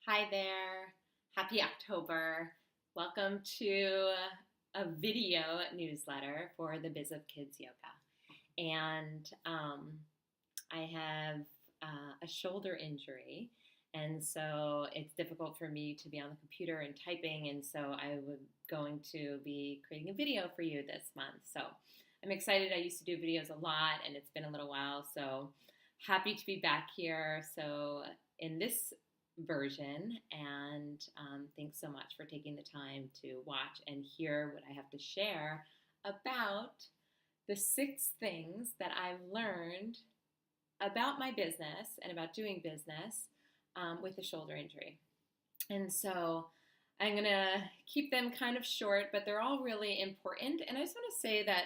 Hi there. Happy October. Welcome to a video newsletter for the Biz of Kids Yoga. And I have a shoulder injury, and so it's difficult for me to be on the computer and typing, and so I was going to be creating a video for you this month. So I'm excited. I used to do videos a lot, and it's been a little while, so happy to be back here. So in this version, and thanks so much for taking the time to watch and hear what I have to share about the 6 things that I've learned about my business and about doing business with a shoulder injury. And so I'm going to keep them kind of short, but they're all really important. And I just want to say that,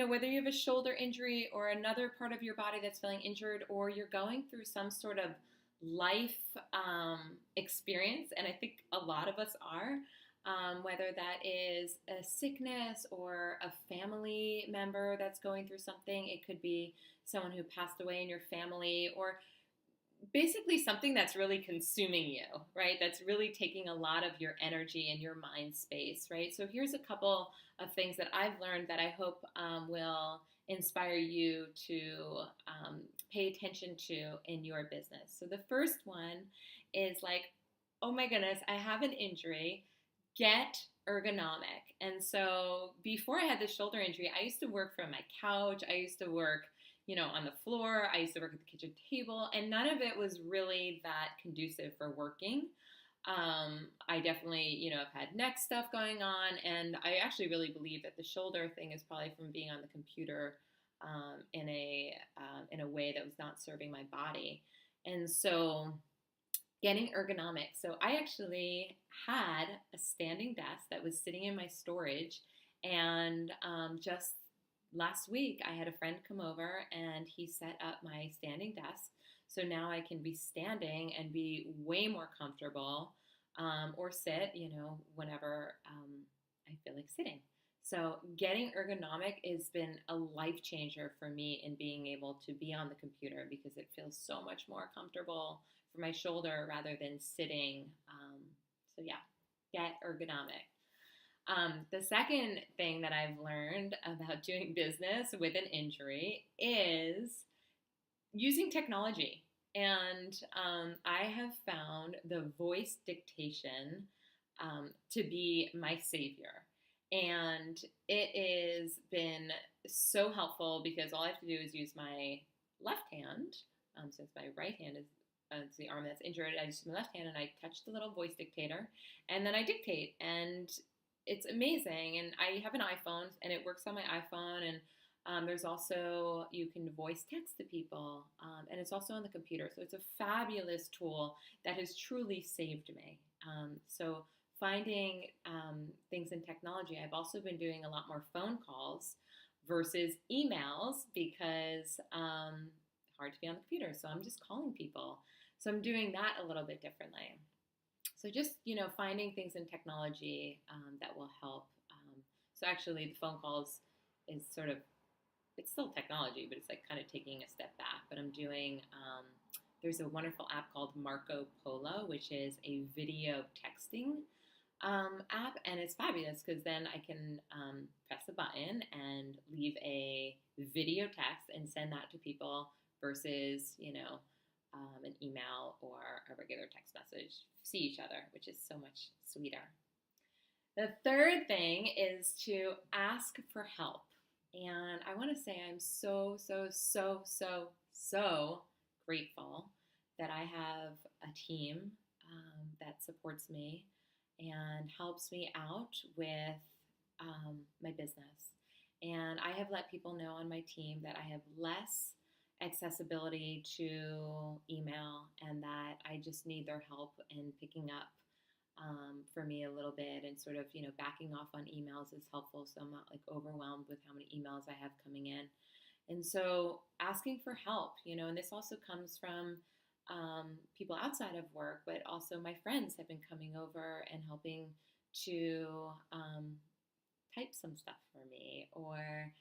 whether you have a shoulder injury or another part of your body that's feeling injured, or you're going through some sort of life experience, and I think a lot of us are, whether that is a sickness or a family member that's going through something. It could be someone who passed away in your family, or basically something that's really consuming you, right? That's really taking a lot of your energy and your mind space, right? So here's a couple of things that I've learned that I hope will inspire you to pay attention to in your business. So the first one is like, oh my goodness, I have an injury. Get ergonomic. And so before I had this shoulder injury, I used to work from my couch. I used to work on the floor. I used to work at the kitchen table, and none of it was really that conducive for working. I definitely, have had neck stuff going on, and I actually really believe that the shoulder thing is probably from being on the computer in a way that was not serving my body. And so getting ergonomic. So I actually had a standing desk that was sitting in my storage, and just last week I had a friend come over and he set up my standing desk. So now I can be standing and be way more comfortable, or sit, whenever I feel like sitting. So getting ergonomic has been a life changer for me in being able to be on the computer, because it feels so much more comfortable for my shoulder rather than sitting. So yeah, get ergonomic. The second thing that I've learned about doing business with an injury is using technology. And I have found the voice dictation to be my savior. And it has been so helpful, because all I have to do is use my left hand. Since my right hand is it's the arm that's injured, I use my left hand and I touch the little voice dictator, and then I dictate, and it's amazing. And I have an iPhone, and it works on my iPhone, and there's also, you can voice text to people, and it's also on the computer. So it's a fabulous tool that has truly saved me. So finding things in technology. I've also been doing a lot more phone calls versus emails, because hard to be on the computer. So I'm just calling people. So I'm doing that a little bit differently. So just, finding things in technology that will help. So actually the phone calls is sort of, it's still technology, but it's like kind of taking a step back. But I'm doing, there's a wonderful app called Marco Polo, which is a video texting app, and it's fabulous, because then I can press a button and leave a video text and send that to people versus, an email or a regular text message. See each other, which is so much sweeter. The third thing is to ask for help. And I want to say I'm so grateful that I have a team that supports me and helps me out with my business. And I have let people know on my team that I have less accessibility to email, and that I just need their help in picking up for me a little bit, and sort of, backing off on emails is helpful, so I'm not like overwhelmed with how many emails I have coming in. And so asking for help, and this also comes from people outside of work, but also my friends have been coming over and helping to type some stuff for me, or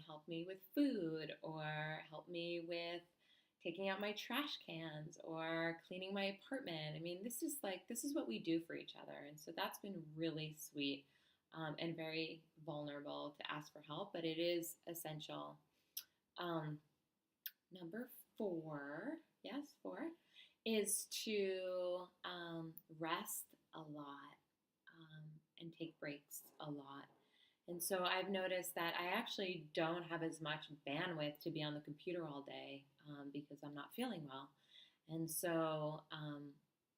help me with food, or help me with, taking out my trash cans or cleaning my apartment. I mean, this is what we do for each other. And so that's been really sweet, and very vulnerable to ask for help, but it is essential. Um, Number four, yes, four, is to rest a lot, and take breaks a lot. And so I've noticed that I actually don't have as much bandwidth to be on the computer all day, because I'm not feeling well. And so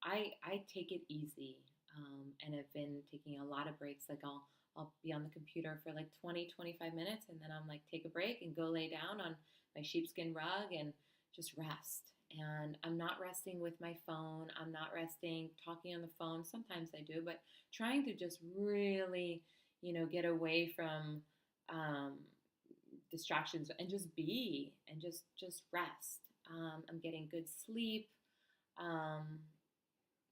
I take it easy, and have been taking a lot of breaks. Like I'll be on the computer for like 20, 25 minutes, and then I'm like, take a break and go lay down on my sheepskin rug and just rest. And I'm not resting with my phone. I'm not resting talking on the phone. Sometimes I do, but trying to just really, get away from um, distractions and just be and just rest. I'm getting good sleep. Um,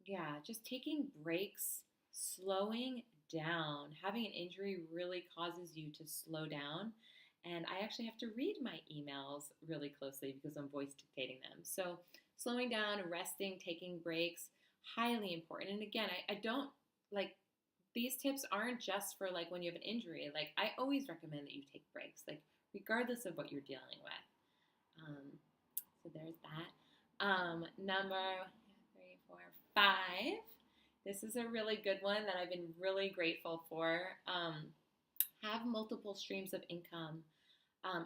yeah, just taking breaks, slowing down. Having an injury really causes you to slow down. And I actually have to read my emails really closely because I'm voice dictating them. So slowing down, resting, taking breaks, highly important. And again, I don't like these tips aren't just for like when you have an injury. Like I always recommend that you take breaks, like regardless of what you're dealing with. So there's that. Number 3, 4, 5. This is a really good one that I've been really grateful for. Have multiple streams of income.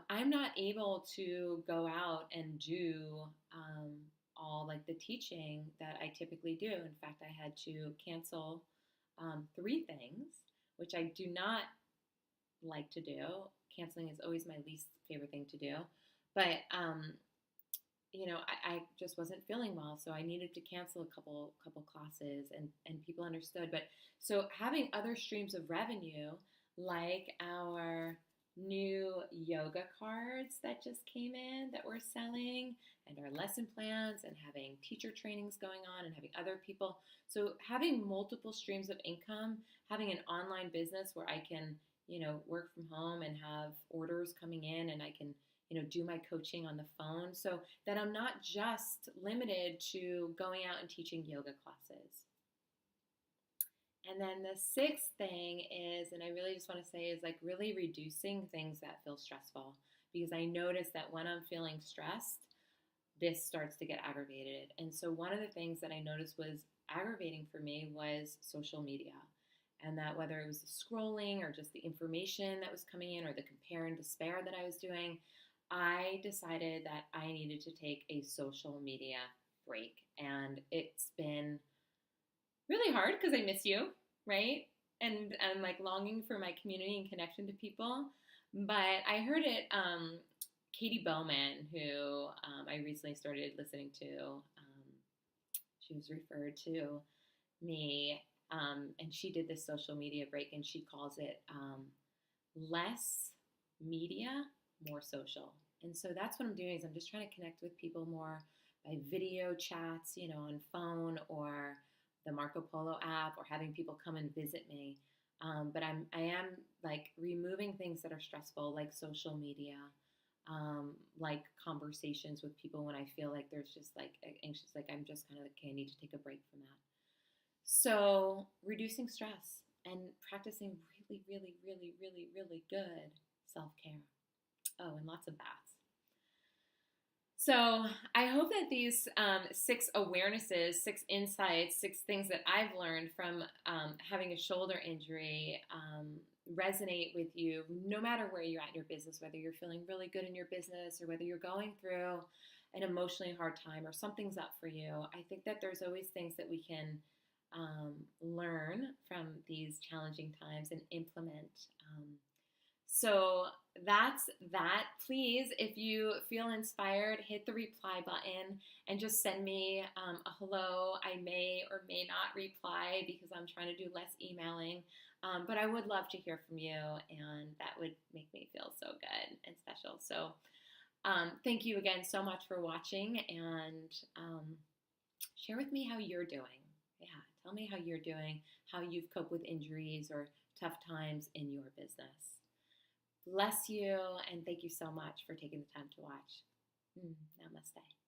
I'm not able to go out and do all like the teaching that I typically do. In fact, I had to cancel 3 things, which I do not like to do. Canceling is always my least favorite thing to do. But I just wasn't feeling well, so I needed to cancel a couple classes, and people understood. But so having other streams of revenue, like our new yoga cards that just came in that we're selling, and our lesson plans, and having teacher trainings going on, and having other people. So having multiple streams of income, having an online business where I can, work from home and have orders coming in, and I can, do my coaching on the phone, so that I'm not just limited to going out and teaching yoga classes. And then the 6th thing is, and I really just want to say, is like really reducing things that feel stressful. Because I notice that when I'm feeling stressed, this starts to get aggravated. And so one of the things that I noticed was aggravating for me was social media. And that whether it was the scrolling or just the information that was coming in or the compare and despair that I was doing, I decided that I needed to take a social media break. And it's been really hard because I miss you, right? And I'm like longing for my community and connection to people. But I heard it, Katie Bowman, who I recently started listening to, she was referred to me, and she did this social media break, and she calls it less media, more social. And so that's what I'm doing, is I'm just trying to connect with people more by video chats, on phone or the Marco Polo app, or having people come and visit me. But I am like removing things that are stressful, like social media, like conversations with people when I feel like there's just like anxious, like I'm just kind of like, okay, I need to take a break from that. So reducing stress and practicing really, really, really, really, really good self-care. Oh, and lots of baths. So I hope that these 6 awarenesses, 6 insights, 6 things that I've learned from having a shoulder injury resonate with you, no matter where you're at in your business, whether you're feeling really good in your business or whether you're going through an emotionally hard time or something's up for you. I think that there's always things that we can learn from these challenging times and implement. So that's that. Please, if you feel inspired, hit the reply button and just send me a hello. I may or may not reply because I'm trying to do less emailing, but I would love to hear from you, and that would make me feel so good and special. So thank you again so much for watching, and share with me how you're doing. Yeah, tell me how you're doing, how you've coped with injuries or tough times in your business. Bless you, and thank you so much for taking the time to watch. Namaste.